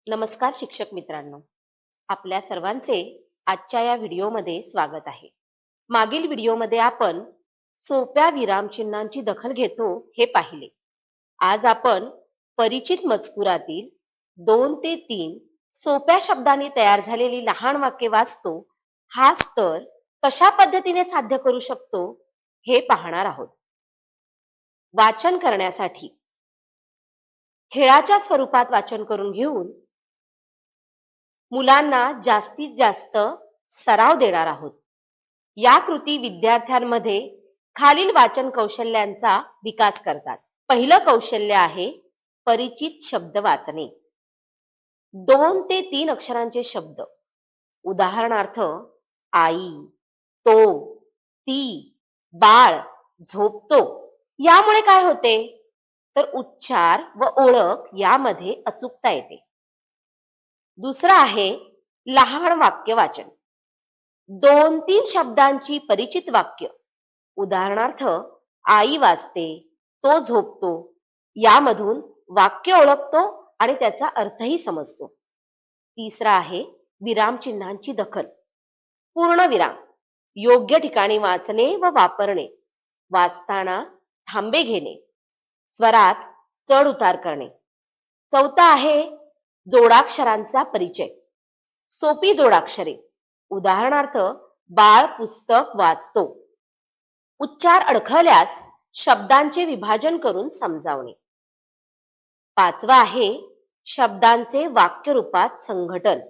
नमस्कार शिक्षक मित्रांनो, आपल्या सर्वांचे आजच्या या व्हिडिओमध्ये स्वागत आहे. मागील व्हिडिओमध्ये आपण सोप्या विरामचिन्हांची दखल घेतो हे पाहिले. आज आपण परिचित मजकुरातील 2 ते 3 सोप्या शब्दांनी तयार झालेली लहान वाक्ये वाचतो. हा स्तर कशा पद्धतीने साध्य करू शकतो हे पाहणार आहोत. वाचन करण्यासाठी खेळाच्या स्वरूपात वाचन करून घेऊन मुलांना जास्तीत जास्त सराव देणार आहोत. या कृती विद्यार्थ्यांमध्ये खालील वाचन कौशल्यांचा विकास करतात. पहिलं कौशल्य आहे परिचित शब्द वाचणे. 2 ते 3 अक्षरांचे शब्द, उदाहरणार्थ आई, तो, ती, बाळ, झोपतो. यामुळे काय होते तर उच्चार व ओळख यामध्ये अचूकता येते. दुसरं आहे लहान वाक्य वाचन. 2-3 शब्दांची परिचित वाक्य, उदाहरणार्थ आई वाचते, तो झोपतो, यामधून वाक्य ओळखतो आणि त्याचा अर्थही समजतो. तिसरा आहे विरामचिन्हांची दखल. पूर्ण विराम, योग्य ठिकाणी वाचणे व वापरणे, वाचताना थांबे घेणे, स्वरात चढ उतार करणे. चौथा आहे जोडाक्षरांचा परिचय. सोपी जोडाक्षरे, उदाहरणार्थ बाळ पुस्तक वाचतो. उच्चार अडखळल्यास शब्दांचे विभाजन करून समजावणे. पाचवा आहे शब्दांचे वाक्य रूपात संघटन.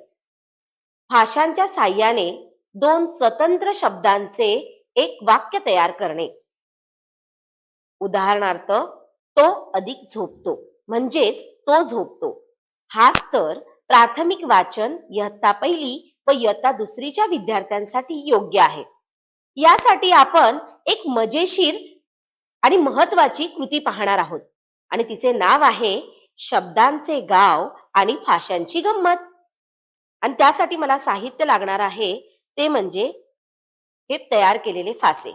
भाषांच्या साहाय्याने 2 स्वतंत्र शब्दांचे एक वाक्य तयार करणे. उदाहरणार्थ तो अधिक झोपतो म्हणजेच तो झोपतो. हा स्तर प्राथमिक वाचन इयत्ता 1 व इयत्ता 2च्या विद्यार्थ्यांसाठी योग्य आहे. यासाठी आपण एक मजेशीर आणि महत्वाची कृती पाहणार आहोत आणि तिचे नाव आहे शब्दांचे गाव आणि फाशांची गंमत. आणि त्यासाठी मला साहित्य लागणार आहे ते म्हणजे हे तयार केलेले फासे.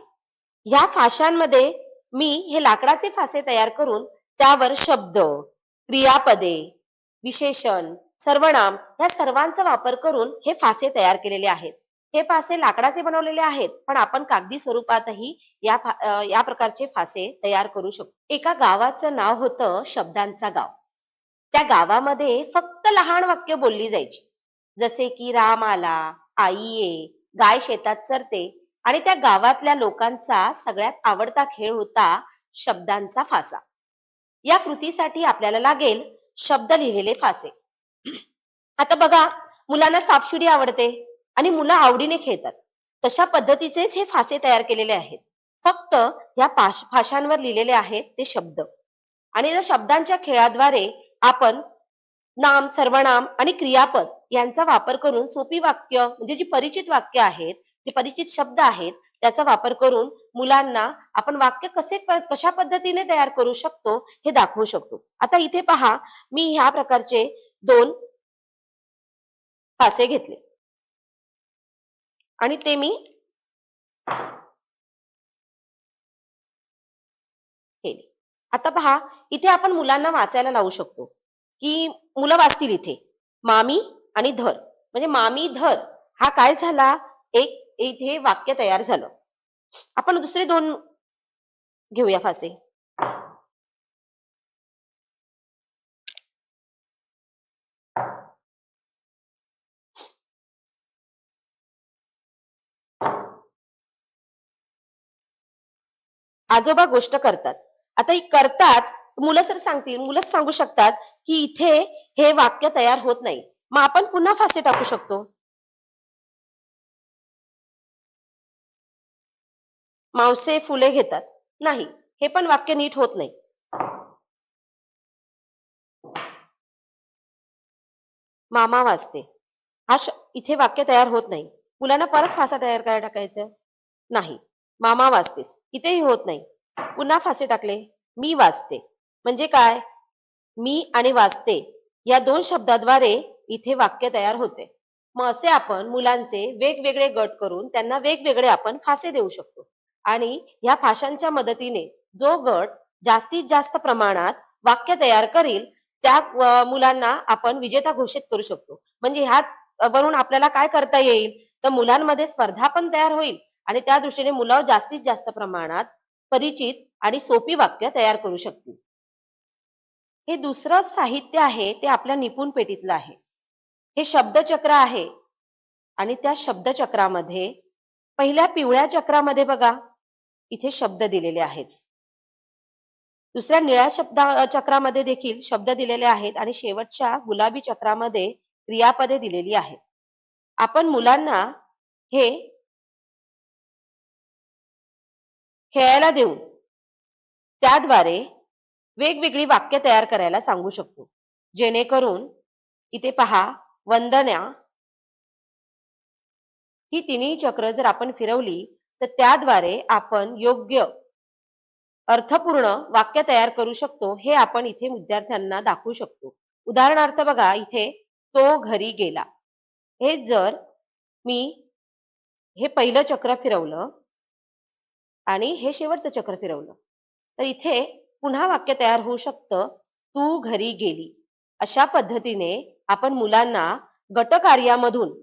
या फाशांमध्ये मी हे लाकडाचे फासे तयार करून त्यावर शब्द, क्रियापदे, विशेषण, सर्वनाम या सर्वांचा वापर करून हे फासे तयार केलेले आहेत. हे फासे लाकडाचे बनवलेले आहेत, पण आपण कागदी स्वरूपातही या प्रकारचे फासे तयार करू शकतो. एका गावाचं नाव होतं शब्दांचा गाव. त्या गावामध्ये फक्त लहान वाक्य बोलली जायची, जसे की राम आला, आई ये, गाय शेतात चरते. आणि त्या गावातल्या लोकांचा सगळ्यात आवडता खेळ होता शब्दांचा फासा. या कृतीसाठी आपल्याला लागेल शब्द लिहिलेले फासे. आता बघा, मुलांना सापशिडी आवडते आणि मुलं आवडीने खेळतात. तशा पद्धतीचेच हे फासे तयार केलेले आहेत. फक्त या फाशांवर लिहिलेले आहेत ते शब्द. आणि या शब्दांच्या खेळाद्वारे आपण नाम, सर्वनाम आणि क्रियापद यांचा वापर करून सोपी वाक्य म्हणजे जी परिचित वाक्य आहेत, जे परिचित शब्द आहेत, त्याचा वापर करून मुलांना आपण वाक्य कशा पद्धतीने तयार करू शकतो हे दाखवू शकतो. आता इथे पहा, मी ह्या प्रकारचे 2 फासे घेतले आणि ते मी केले. आता पहा, इथे आपण मुलांना वाचायला लावू शकतो की मुलं वाचतील इथे मामी आणि धर. म्हणजे मामी धर हा काय झाला, एक इथे वाक्य तयार झालं. आपण दुसरे 2 घेऊया फासे. आजोबा गोष्ट करतात. आता ही करतात, मुलं मुलंच सांगू शकतात की इथे हे वाक्य तयार होत नाही. मग आपण पुन्हा फासे टाकू शकतो. मावसे फुले घेतात. नाही, हे पण वाक्य नीट होत नाही. मामा वाचते, इथे वाक्य तयार होत नाही. मुलांना परत फासा तयार करायला टाकायचं. नाही, मामा वाचतेस, इथेही होत नाही. पुन्हा फासे टाकले. मी वाचते. म्हणजे काय, मी आणि वाचते या 2 शब्दाद्वारे इथे वाक्य तयार होते. मग असे आपण मुलांचे वेगवेगळे गट करून त्यांना वेगवेगळे आपण फासे देऊ शकतो. आणि या फाशांच्या मदतीने जो गट जास्तीत जास्त प्रमाणात वाक्य तयार करील त्या मुलांना आपण विजेता घोषित करू शकतो. म्हणजे ह्यात वरून आपल्याला काय करता येईल, तर मुलांमध्ये स्पर्धा पण तयार होईल आणि त्या दृष्टीने मुलं जास्तीत जास्त प्रमाणात परिचित आणि सोपी वाक्य तयार करू शकतील. हे दुसरं साहित्य आहे ते आपल्या निपुण पेटीतलं आहे. हे शब्दचक्र आहे आणि त्या शब्दचक्रामध्ये पहिल्या पिवळ्या चक्रामध्ये बघा, इथे शब्द दिलेले आहेत. दुसऱ्या निळ्या चक्रामध्ये देखील शब्द दिलेले आहेत आणि शेवटच्या गुलाबी चक्रामध्ये क्रियापदे दिलेली आहेत. आपण मुलांना हे खेळायला देऊन त्याद्वारे वेगवेगळी वाक्य तयार करायला सांगू शकतो. जेणेकरून इथे पहा, वंदना ही तिन्ही चक्र जर आपण फिरवली तर त्याद्वारे आपण योग्य अर्थपूर्ण वाक्य तयार करू शकतो. हे आपण इथे विद्यार्थ्यांना दाखवू शकतो. उदाहरणार्थ बघा, इथे तो घरी गेला. हे जर मी हे पहिलं चक्र फिरवलं आणि हे शेवटचं चक्र फिरवलं तर इथे पुन्हा वाक्य तयार होऊ शकतं, तू घरी गेली. अशा पद्धतीने आपण मुलांना गटकार्यामधून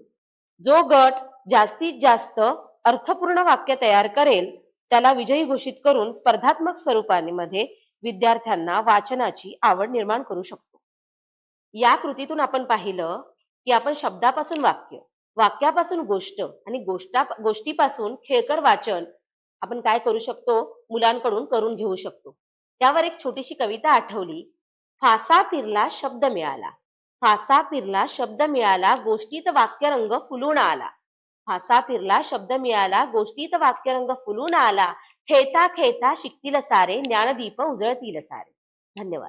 जो गट जास्तीत जास्त अर्थपूर्ण वाक्य तयार करेल त्याला विजयी घोषित करून स्पर्धात्मक स्वरूपामध्ये विद्यार्थ्यांना वाचनाची आवड निर्माण करू शकतो. या कृतीतून आपण पाहिलं की आपण शब्दापासून वाक्य, वाक्यापासून गोष्ट आणि गोष्टीपासून खेळकर वाचन आपण काय करू शकतो, मुलांकडून करून घेऊ शकतो. त्यावर एक छोटीशी कविता आठवली. फासा फिरला शब्द मिळाला, फासा फिरला शब्द मिळाला, गोष्टीत वाक्यरंग फुलून आला. फासा फिरला शब्द मिळाला, गोष्टीत वाक्यरंग फुलून आला. खेळता खेळता शिकतील सारे, ज्ञानदीप उजळतील सारे. धन्यवाद.